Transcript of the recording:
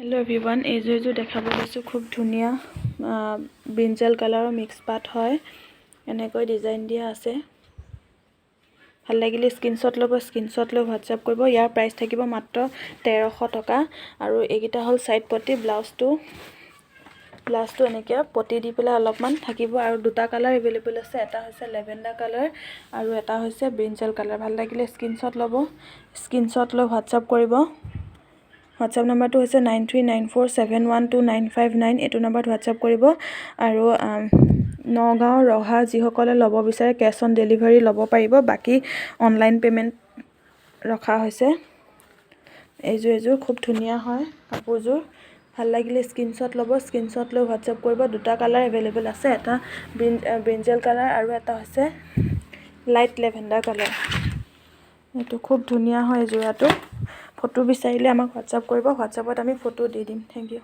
hello everyone এইযোৰ দেখাব লৈছো খুব ধুনিয়া ব্ৰিঞ্জাল কালাৰৰ মিক্স পাট হয় এনেকৈ ডিজাইন দিয়া আছে ভাল লাগিলে স্ক্ৰিনশ্বট ল'ব স্ক্ৰিনশ্বট লৈ WhatsApp কৰিব ইয়াৰ প্ৰাইস থাকিব মাত্ৰ 1300 টকা আৰু এইগিটা হল সাইড পটি ব্লাউজটো এনেকে পটি দি পেলাই অলপমান থাকিব আৰু দুটা কালাৰ अवेलेबल আছে এটা হৈছে লেভেণ্ডাৰ কালাৰ আৰু এটা হৈছে ব্ৰিঞ্জাল কালাৰ ভাল লাগিলে স্ক্ৰিনশ্বট ল'ব স্ক্ৰিনশ্বট লৈ WhatsApp কৰিব WhatsApp number to is 9394712959 etu number WhatsApp koribo aru Nagaon Roha jihokole lobo bisare cash on delivery lobo paribo baki online payment rakha hoise eju khub dhuniya hoy kapurjur ভাল লাগিলে screenshot লব screenshot লৈ WhatsApp কৰিব দুটা colour available আছে এটা ব্ৰিঞ্জাল colour আৰু এটা হৈছে লাইট লেভেণ্ডাৰ কালাৰ এটো খুব ধুনিয়া হয় জোৰাটো ফটো বিচাৰিলে আমাক WhatsApp কৰিব WhatsAppত আমি ফটো দি দিম থ্যাংক ইউ